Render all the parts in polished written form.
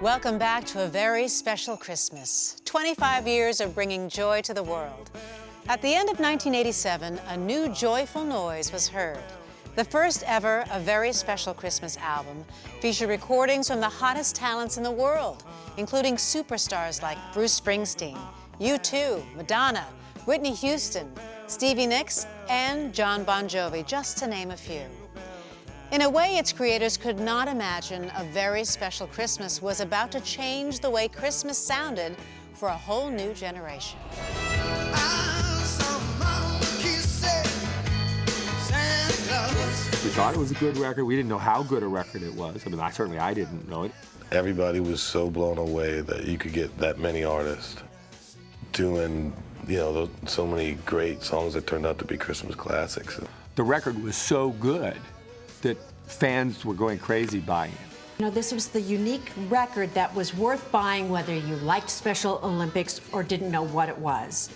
Welcome back to a very special Christmas. 25 years of bringing joy to the world. At the end of 1987, a new joyful noise was heard. The first ever A Very Special Christmas album featured recordings from the hottest talents in the world, including superstars like Bruce Springsteen, U2, Madonna, Whitney Houston, Stevie Nicks, and John Bon Jovi, just to name a few. In a way, its creators could not imagine A Very Special Christmas was about to change the way Christmas sounded for a whole new generation. We thought it was a good record. We didn't know how good a record it was. I mean, certainly I didn't know it. Everybody was so blown away that you could get that many artists doing, so many great songs that turned out to be Christmas classics. The record was so good that fans were going crazy buying it. This was the unique record that was worth buying whether you liked Special Olympics or didn't know what it was.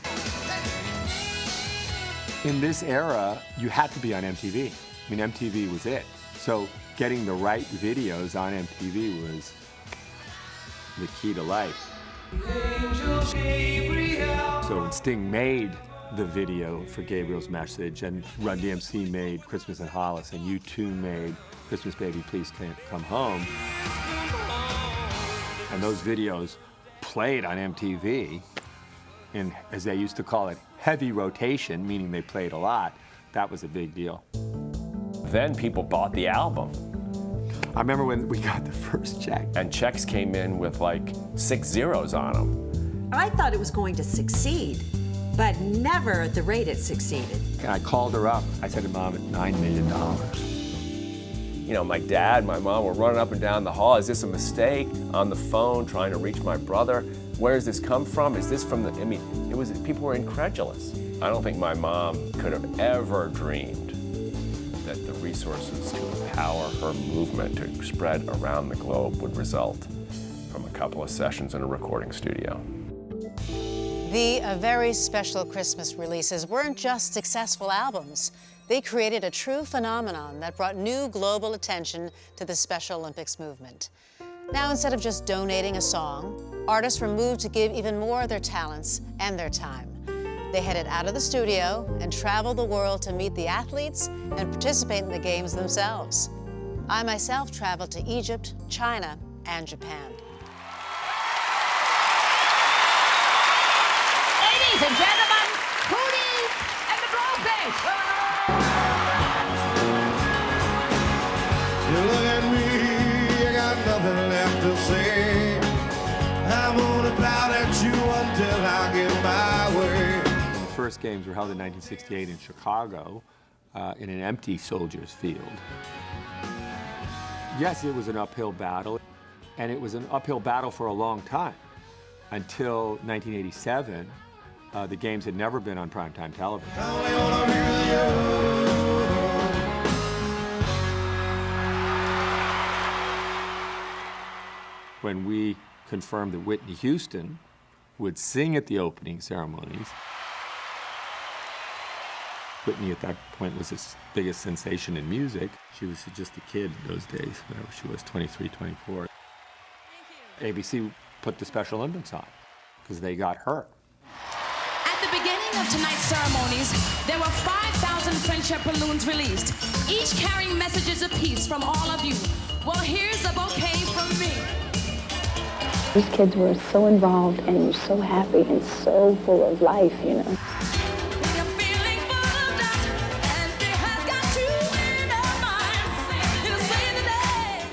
In this era, you had to be on MTV. I mean, MTV was it. So getting the right videos on MTV was the key to life. So when Sting made the video for Gabriel's Message, and Run DMC made Christmas in Hollis, and U2 made Christmas Baby Please Come Home, and those videos played on MTV in, as they used to call it, heavy rotation, meaning they played a lot. That was a big deal. Then people bought the album. I remember when we got the first check. And checks came in with like 6 zeros on them. I thought it was going to succeed, but never at the rate it succeeded. And I called her up. I said to Mom, at $9 million. My dad, my mom were running up and down the hall. Is this a mistake? On the phone, trying to reach my brother. Where does this come from? Is this from the, people were incredulous. I don't think my mom could have ever dreamed that the resources to empower her movement to spread around the globe would result from a couple of sessions in a recording studio. The A Very Special Christmas releases weren't just successful albums. They created a true phenomenon that brought new global attention to the Special Olympics movement. Now, instead of just donating a song, artists were moved to give even more of their talents and their time. They headed out of the studio and traveled the world to meet the athletes and participate in the games themselves. I myself traveled to Egypt, China, and Japan. Ladies and gentlemen, Cootie and the Blowfish. You look at me, I got nothing left to say. I'm gonna pout at you until I get my way. The first games were held in 1968 in Chicago, in an empty soldiers' field. Yes, it was an uphill battle, and it was an uphill battle for a long time. Until 1987, the games had never been on primetime television. When we confirmed that Whitney Houston would sing at the opening ceremonies, Whitney at that point was the biggest sensation in music. She was just a kid in those days, whenever she was 23, 24. ABC put the Special Olympics on because they got her. At the beginning of tonight's ceremonies, there were 5,000 friendship balloons released, each carrying messages of peace from all of you. Well, here's a bouquet from me. These kids were so involved and so happy and so full of life,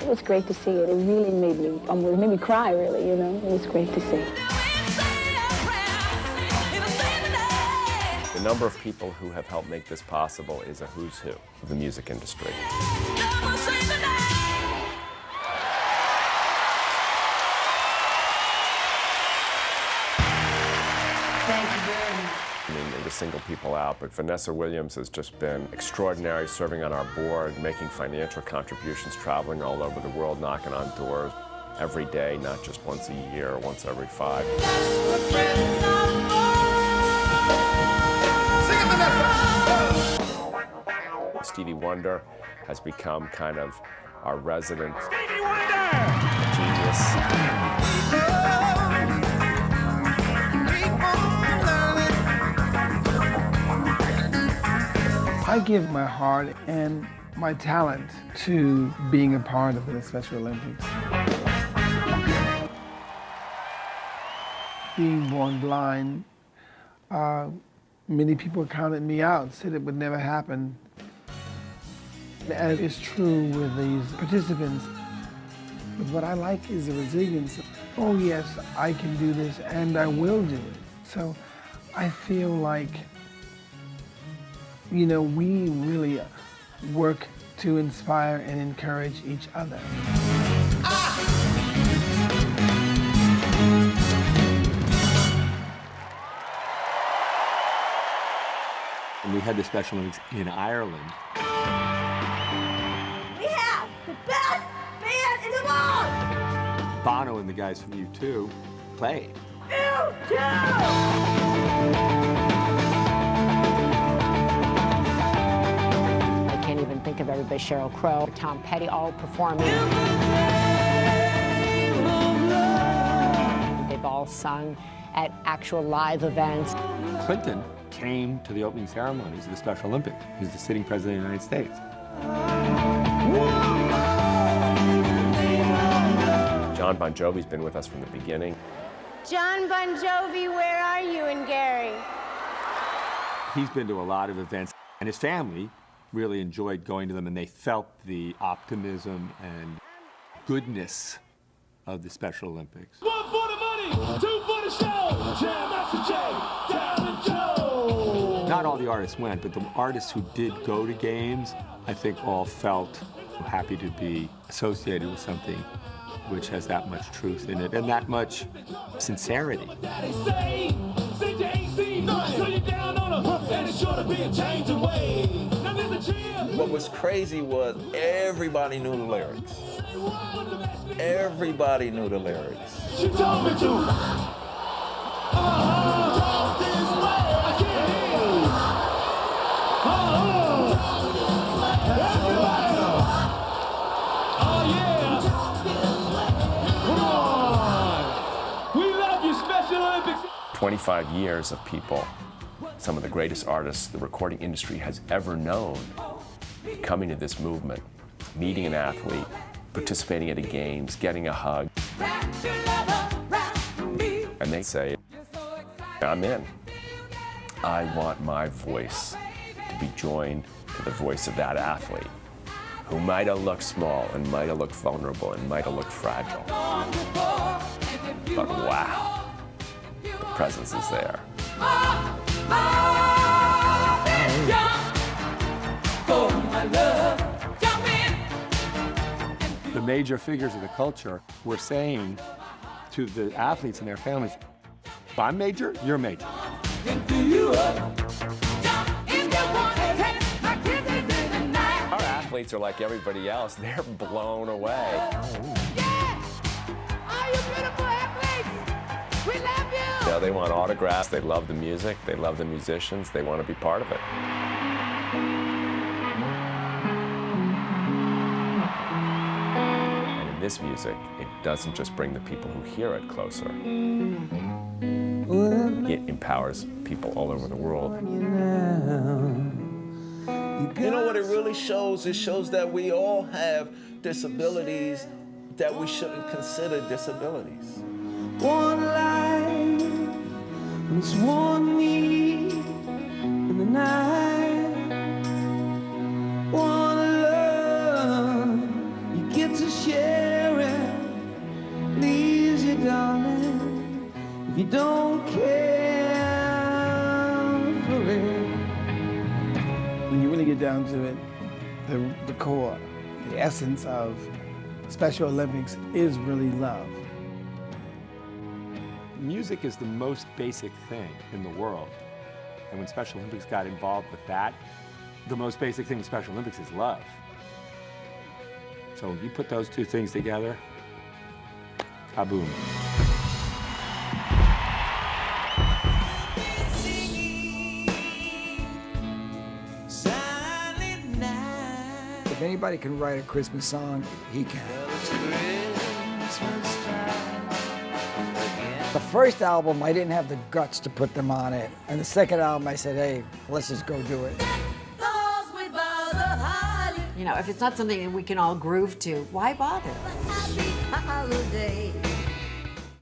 It was great to see it. It really made me cry, really, It was great to see. The number of people who have helped make this possible is a who's who of the music industry. Thank you very much. To single people out, but Vanessa Williams has just been extraordinary, serving on our board, making financial contributions, traveling all over the world, knocking on doors every day, not just once a year or once every 5. Stevie Wonder has become kind of our resident genius. I give my heart and my talent to being a part of the Special Olympics. Being born blind, many people counted me out, said it would never happen. As is true with these participants, but what I like is the resilience. Oh yes, I can do this and I will do it. So I feel like, you know, we really work to inspire and encourage each other. And we had the Special Olympics in Ireland. We have the best band in the world! Bono and the guys from U2 played. U2! I can't even think of everybody. Sheryl Crow, Tom Petty, all performing. They've all sung at actual live events. Clinton came to the opening ceremonies of the Special Olympics. He was the sitting president of the United States. John Bon Jovi's been with us from the beginning. John Bon Jovi, where are you and Gary? He's been to a lot of events, and his family really enjoyed going to them, and they felt the optimism and goodness of the Special Olympics. 1 for the money, 2 for the show. Jam Master Jay, Down and Joe. Not all the artists went, but the artists who did go to games, I think all felt happy to be associated with something which has that much truth in it and that much sincerity. What was crazy was everybody knew the lyrics. Everybody knew the lyrics. She told me to. Oh yeah! Come on! We love you, Special Olympics! 25 years of people, some of the greatest artists the recording industry has ever known, coming to this movement, meeting an athlete, participating at the games, getting a hug. And they say, I'm in. I want my voice to be joined to the voice of that athlete who might have looked small and might have looked vulnerable and might have looked fragile. But wow, the presence is there. The major figures of the culture were saying to the athletes and their families, if I'm major, you're major. Our athletes are like everybody else. They're blown away. You know, they want autographs, they love the music, they love the musicians, they want to be part of it. And in this music, it doesn't just bring the people who hear it closer. It empowers people all over the world. You know what it really shows? It shows that we all have disabilities that we shouldn't consider disabilities. One life, and it's one me in the night. One love, you get to share it. Please, you darling, if you don't care for it. When you really get down to it, the core, the essence of Special Olympics is really love. Music is the most basic thing in the world. And when Special Olympics got involved with that, the most basic thing with Special Olympics is love. So when you put those two things together, kaboom. If anybody can write a Christmas song, he can. The first album, I didn't have the guts to put them on it. And the second album, I said, hey, let's just go do it. You know, if it's not something that we can all groove to, why bother? Holiday.